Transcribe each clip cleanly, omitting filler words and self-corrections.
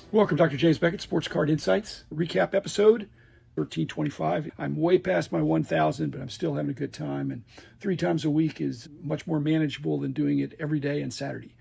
Welcome, Dr. James Beckett, Sports Card Insights. Recap episode 1325. I'm way past my 1,000, but I'm still having a good time. And 3 times a week is much more manageable than doing it every day and Saturday.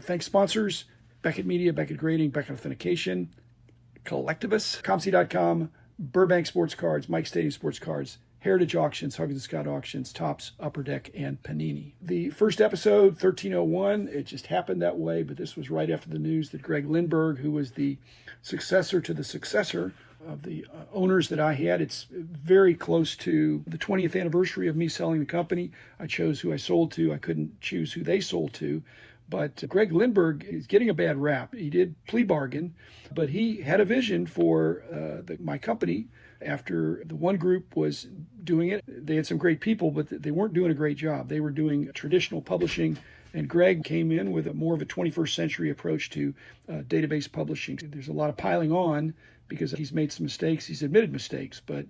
Thanks, sponsors: Beckett Media, Beckett Grading, Beckett Authentication, Collectivus, Comcy.com, Burbank Sports Cards, Mike Stadium Sports Cards, Heritage Auctions, Huggins & Scott Auctions, Topps, Upper Deck, and Panini. The first episode, 1301, it just happened that way, but this was right after the news that Greg Lindberg, who was the successor to the successor of the owners that I had, it's very close to the 20th anniversary of me selling the company. I chose who I sold to. I couldn't choose who they sold to. But Greg Lindberg is getting a bad rap. He did plea bargain, but he had a vision for my company. After the one group was doing it, they had some great people, but they weren't doing a great job. They were doing traditional publishing, and Greg came in with more of a 21st century approach to database publishing. There's a lot of piling on because he's made some mistakes. He's admitted mistakes, but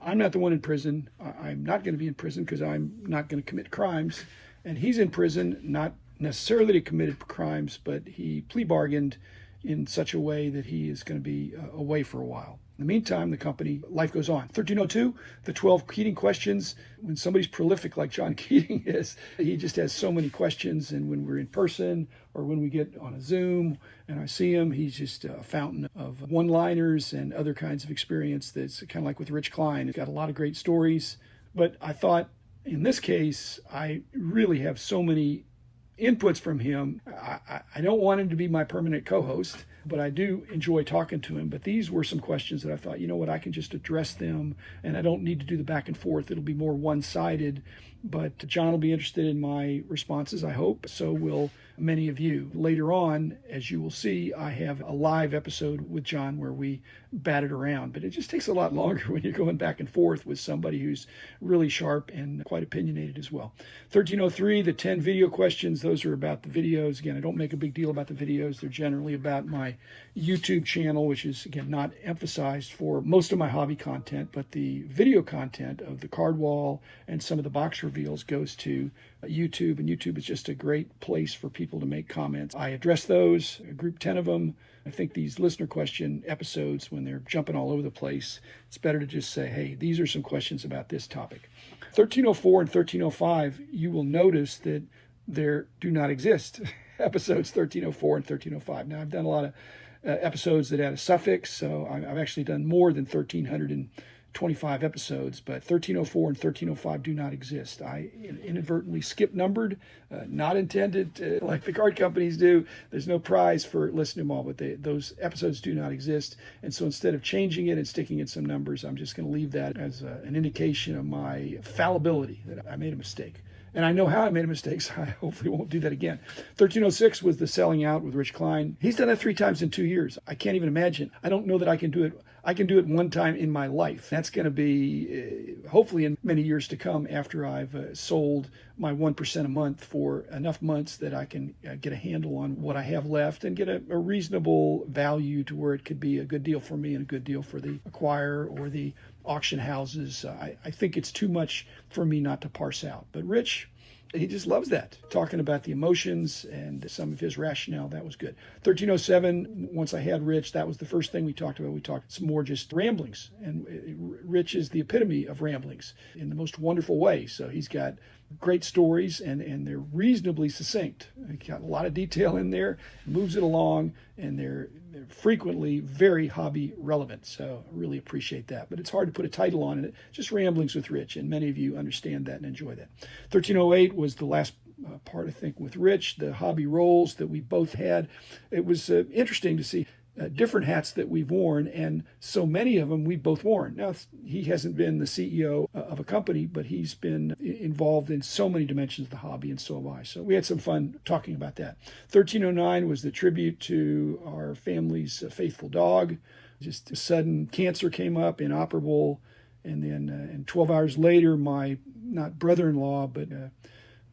I'm not the one in prison. I'm not going to be in prison because I'm not going to commit crimes. And he's in prison, not necessarily to committed crimes, but he plea bargained in such a way that he is going to be away for a while. In the meantime, the company, life goes on. 1302, the 12 Keating questions. When somebody's prolific like John Keating is, he just has so many questions. And when we're in person or when we get on a Zoom and I see him, he's just a fountain of one-liners and other kinds of experience that's kind of like with Rich Klein. He's got a lot of great stories. But I thought, in this case, I really have so many inputs from him. I don't want him to be my permanent co-host, but I do enjoy talking to him. But these were some questions that I thought, you know what, I can just address them and I don't need to do the back and forth. It'll be more one-sided. But John will be interested in my responses, I hope. So will many of you. Later on, as you will see, I have a live episode with John where we bat it around. But it just takes a lot longer when you're going back and forth with somebody who's really sharp and quite opinionated as well. 1303, the 10 video questions. Those are about the videos. Again, I don't make a big deal about the videos. They're generally about my YouTube channel, which is, again, not emphasized for most of my hobby content. But the video content of the card wall and some of the box reveals goes to YouTube, and YouTube is just a great place for people to make comments. I address those, a group 10 of them. I think these listener question episodes, when they're jumping all over the place, it's better to just say, hey, these are some questions about this topic. 1304 and 1305, you will notice that there do not exist episodes 1304 and 1305. Now, I've done a lot of episodes that add a suffix, so I've actually done more than 1,325 episodes, but 1304 and 1305 do not exist. I inadvertently skip numbered, not intended to, like the card companies do. There's no prize for listening to them all, but those episodes do not exist. And so instead of changing it and sticking in some numbers, I'm just going to leave that as an indication of my fallibility, that I made a mistake. And I know how I made a mistake, so I hopefully won't do that again. 1306 was the selling out with Rich Klein. He's done that 3 times in 2 years. I can't even imagine. I don't know that I can do it. I can do it one time in my life. That's going to be hopefully in many years to come after I've sold my 1% a month for enough months that I can get a handle on what I have left and get a reasonable value to where it could be a good deal for me and a good deal for the acquirer or the auction houses. I think it's too much for me not to parse out. But Rich, he just loves that. Talking about the emotions and some of his rationale, that was good. 1307, once I had Rich, that was the first thing we talked about. We talked some more just ramblings. And Rich is the epitome of ramblings in the most wonderful way. So he's got great stories and they're reasonably succinct. He's got a lot of detail in there, moves it along, and they're frequently very hobby relevant. So I really appreciate that. But it's hard to put a title on it. Just ramblings with Rich, and many of you understand that and enjoy that. 1308 was the last part, I think, with Rich, the hobby roles that we both had. It was interesting to see different hats that we've worn, and so many of them we've both worn. Now, he hasn't been the CEO of a company, but he's been involved in so many dimensions of the hobby, and so have I. So we had some fun talking about that. 1309 was the tribute to our family's faithful dog. Just a sudden cancer came up, inoperable, and then and 12 hours later, my, not brother-in-law, but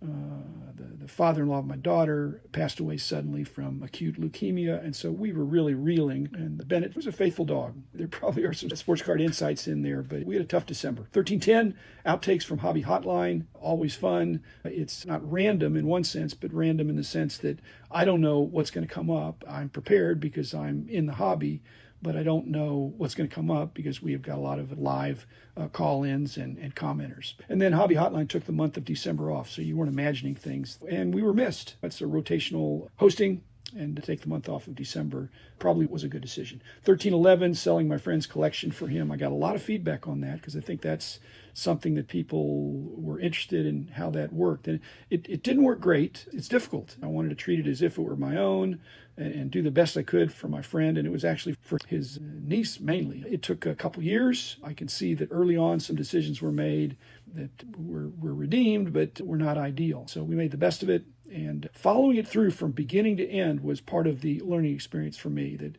The father-in-law of my daughter passed away suddenly from acute leukemia, and so we were really reeling. And the Bennett was a faithful dog. There probably are some sports card insights in there, but we had a tough December. 1310, outtakes from Hobby Hotline, always fun. It's not random in one sense, but random in the sense that I don't know what's going to come up. I'm prepared because I'm in the hobby, but I don't know what's going to come up because we have got a lot of live call-ins and commenters. And then Hobby Hotline took the month of December off, so you weren't imagining things. And we were missed. That's a rotational hosting, and to take the month off of December probably was a good decision. 1311, selling my friend's collection for him. I got a lot of feedback on that because I think that's something that people were interested in how that worked. And it didn't work great. It's difficult. I wanted to treat it as if it were my own and do the best I could for my friend. And it was actually for his niece mainly. It took a couple years. I can see that early on some decisions were made that were redeemed, but were not ideal. So we made the best of it. And following it through from beginning to end was part of the learning experience for me. That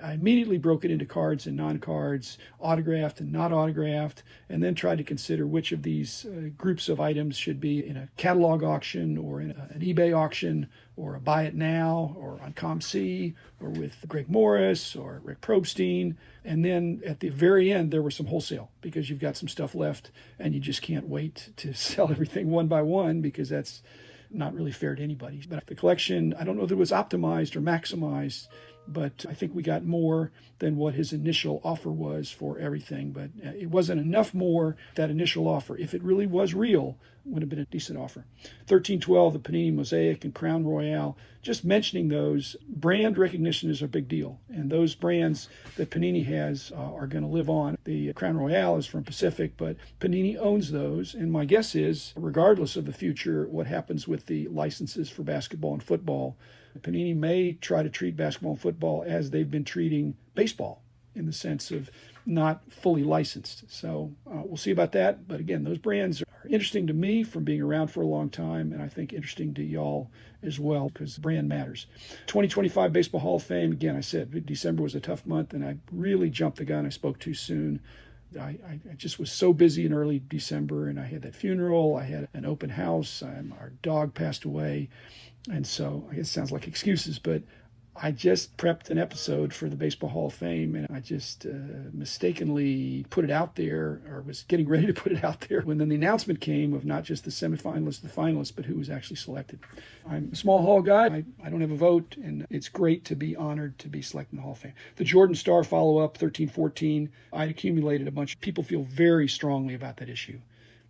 I immediately broke it into cards and non-cards, autographed and not autographed, and then tried to consider which of these groups of items should be in a catalog auction or in an eBay auction or a buy it now or on ComC or with Greg Morris or Rick Probstein. And then at the very end, there were some wholesale because you've got some stuff left and you just can't wait to sell everything one by one because that's not really fair to anybody. But the collection, I don't know that it was optimized or maximized, but I think we got more than what his initial offer was for everything. But it wasn't enough more, that initial offer. If it really was real, would have been a decent offer. 1312, the Panini Mosaic and Crown Royale. Just mentioning those, brand recognition is a big deal. And those brands that Panini has are going to live on. The Crown Royale is from Pacific, but Panini owns those. And my guess is, regardless of the future, what happens with the licenses for basketball and football, Panini may try to treat basketball and football as they've been treating baseball, in the sense of not fully licensed. So we'll see about that. But again, those brands are interesting to me from being around for a long time, and I think interesting to y'all as well, because brand matters. 2025 Baseball Hall of Fame, again, I said December was a tough month, and I really jumped the gun. I spoke too soon. I just was so busy in early December, and I had that funeral. I had an open house. Our dog passed away. And so I guess it sounds like excuses, but I just prepped an episode for the Baseball Hall of Fame, and I just mistakenly put it out there, or was getting ready to put it out there, when then the announcement came of not just the semifinalists, the finalists, but who was actually selected. I'm a small hall guy. I don't have a vote, and it's great to be honored to be selected in the Hall of Fame. The Jordan Star follow-up, 1314, I accumulated a bunch. People feel very strongly about that issue,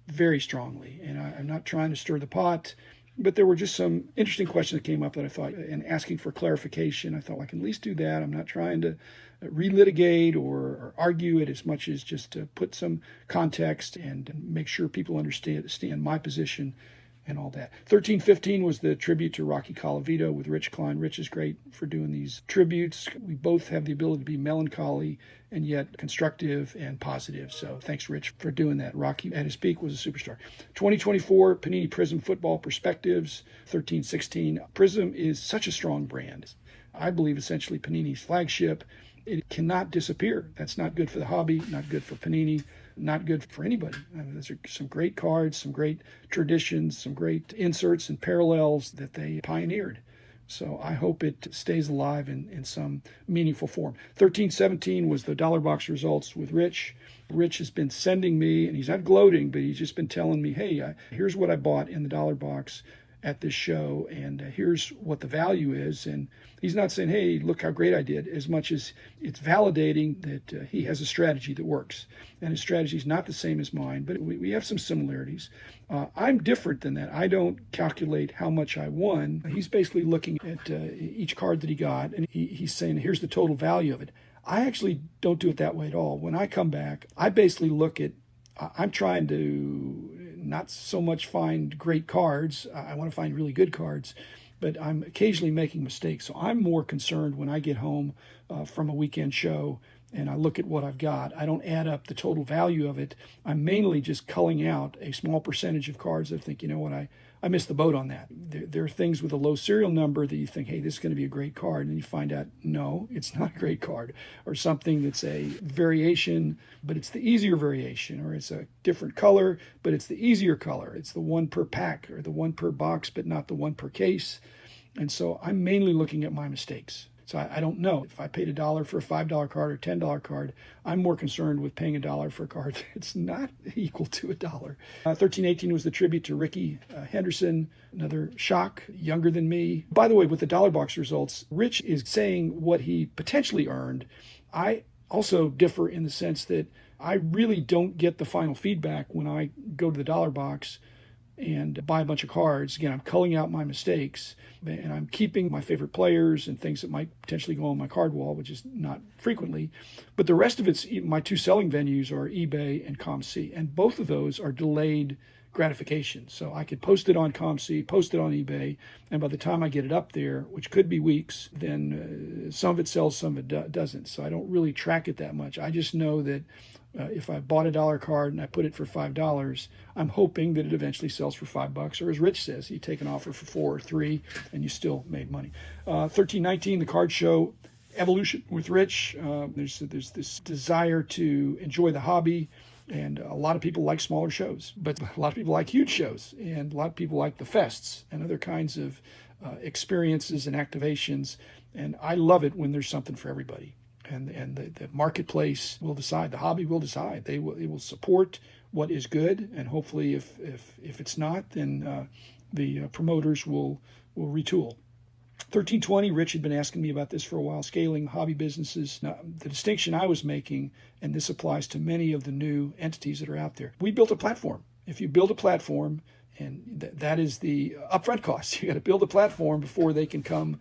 very strongly, and I'm not trying to stir the pot. But there were just some interesting questions that came up that I thought, and asking for clarification, I thought I can at least do that. I'm not trying to relitigate or argue it as much as just to put some context and make sure people understand my position and all that. 1315 was the tribute to Rocky Colavito with Rich Klein. Rich is great for doing these tributes. We both have the ability to be melancholy and yet constructive and positive. So thanks, Rich, for doing that. Rocky, at his peak, was a superstar. 2024 Panini Prism Football Perspectives, 1316. Prism is such a strong brand. I believe essentially Panini's flagship. It cannot disappear. That's not good for the hobby, not good for Panini, not good for anybody. Those are some great cards, some great traditions, some great inserts and parallels that they pioneered. So I hope it stays alive in some meaningful form. 1317 was the dollar box results with Rich. Rich has been sending me, and he's not gloating, but he's just been telling me, hey, here's what I bought in the dollar box at this show, and here's what the value is. And he's not saying, hey, look how great I did, as much as it's validating that he has a strategy that works. And his strategy is not the same as mine, but we have some similarities. I'm different than that. I don't calculate how much I won. He's basically looking at each card that he got, and he's saying, here's the total value of it. I actually don't do it that way at all. When I come back, I basically look at, I'm trying to not so much find great cards. I want to find really good cards, but I'm occasionally making mistakes. So I'm more concerned when I get home from a weekend show and I look at what I've got, I don't add up the total value of it. I'm mainly just culling out a small percentage of cards that I think, you know what, I missed the boat on that. There are things with a low serial number that you think, hey, this is going to be a great card. And you find out, no, it's not a great card. Or something that's a variation, but it's the easier variation. Or it's a different color, but it's the easier color. It's the one per pack or the one per box, but not the one per case. And so I'm mainly looking at my mistakes. So I don't know. If I paid $1 for a $5 card or $10 card, I'm more concerned with paying $1 for a card that's not equal to $1. 1318 was the tribute to Ricky Henderson, another shock, younger than me. By the way, with the dollar box results, Rich is saying what he potentially earned. I also differ in the sense that I really don't get the final feedback when I go to the dollar box and buy a bunch of cards. Again, I'm culling out my mistakes, and I'm keeping my favorite players and things that might potentially go on my card wall, which is not frequently. But the rest of it's, my two selling venues are eBay and ComC, and both of those are delayed gratification. So I could post it on ComC, post it on eBay, and by the time I get it up there, which could be weeks, then some of it sells, some of it doesn't. So I don't really track it that much. I just know that if I bought a $1 card and I put it for $5, I'm hoping that it eventually sells for $5. Or as Rich says, you take an offer for $4 or $3 and you still made money. 1319, the card show evolution with Rich. There's this desire to enjoy the hobby. And a lot of people like smaller shows, but a lot of people like huge shows, and a lot of people like the fests and other kinds of experiences and activations. And I love it when there's something for everybody. And the marketplace will decide, the hobby will decide. It will support what is good, and hopefully if it's not, then the promoters will retool. 1320, Rich had been asking me about this for a while, scaling hobby businesses. Now, the distinction I was making, and this applies to many of the new entities that are out there, we built a platform. If you build a platform, and that is the upfront cost, you got to build a platform before they can come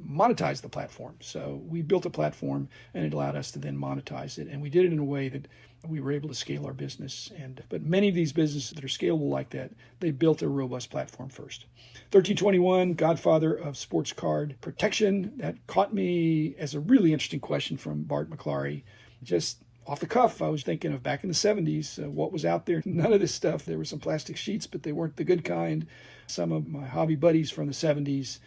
monetize the platform. So we built a platform, and it allowed us to then monetize it. And we did it in a way that we were able to scale our business. But many of these businesses that are scalable like that, they built a robust platform first. 1321, Godfather of Sports Card Protection. That caught me as a really interesting question from Bart McClary. Just off the cuff, I was thinking of back in the 70s, what was out there. None of this stuff. There were some plastic sheets, but they weren't the good kind. Some of my hobby buddies from the 70s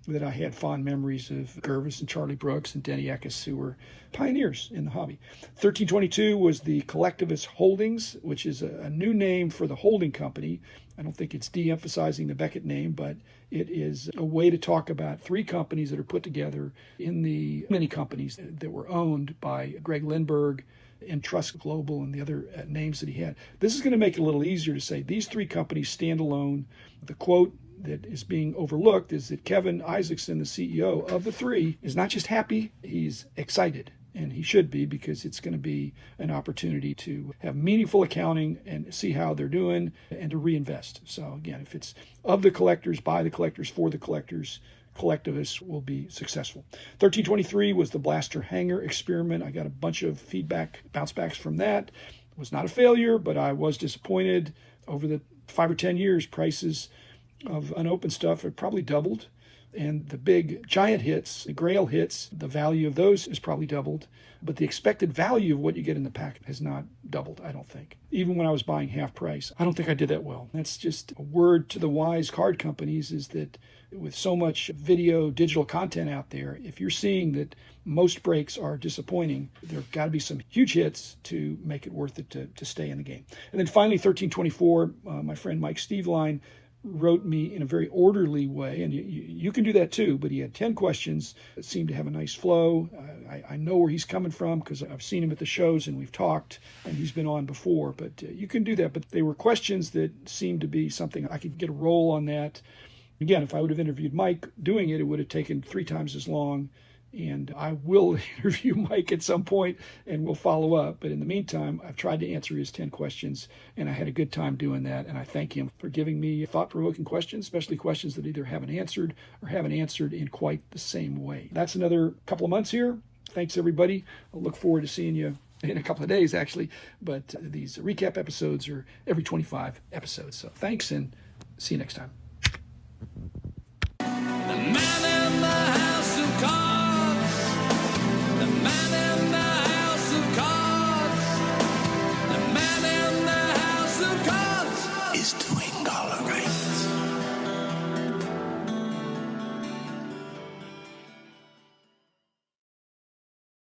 that I had fond memories of, Gervis and Charlie Brooks and Denny Eckes, who were pioneers in the hobby. 1322 was the Collectivus Holdings, which is a new name for the holding company. I don't think it's de-emphasizing the Beckett name, but it is a way to talk about three companies that are put together in the many companies that were owned by Greg Lindberg and Trust Global and the other names that he had. This is going to make it a little easier to say these three companies stand alone. The quote that is being overlooked is that Kevin Isaacson, the CEO of the three, is not just happy, he's excited. And he should be, because it's going to be an opportunity to have meaningful accounting and see how they're doing and to reinvest. So again, if it's of the collectors, by the collectors, for the collectors, Collectivus will be successful. 1323 was the blaster hanger experiment. I got a bunch of feedback, bounce backs from that. It was not a failure, but I was disappointed. Over the 5 or 10 years, prices of unopened stuff have probably doubled. And the big giant hits, the grail hits, the value of those is probably doubled. But the expected value of what you get in the pack has not doubled, I don't think. Even when I was buying half price, I don't think I did that well. That's just a word to the wise card companies, is that with so much video, digital content out there, if you're seeing that most breaks are disappointing, there have got to be some huge hits to make it worth it to stay in the game. And then finally, 1324, my friend Mike Steveline wrote me in a very orderly way, and you can do that too, but he had 10 questions that seemed to have a nice flow. I know where he's coming from because I've seen him at the shows and we've talked, and he's been on before, but you can do that. But they were questions that seemed to be something I could get a roll on that. Again, if I would have interviewed Mike doing it, it would have taken 3 times as long. And I will interview Mike at some point and we'll follow up. But in the meantime, I've tried to answer his 10 questions, and I had a good time doing that. And I thank him for giving me thought-provoking questions, especially questions that either haven't answered or haven't answered in quite the same way. That's another couple of months here. Thanks, everybody. I look forward to seeing you in a couple of days, actually. But these recap episodes are every 25 episodes. So thanks, and see you next time.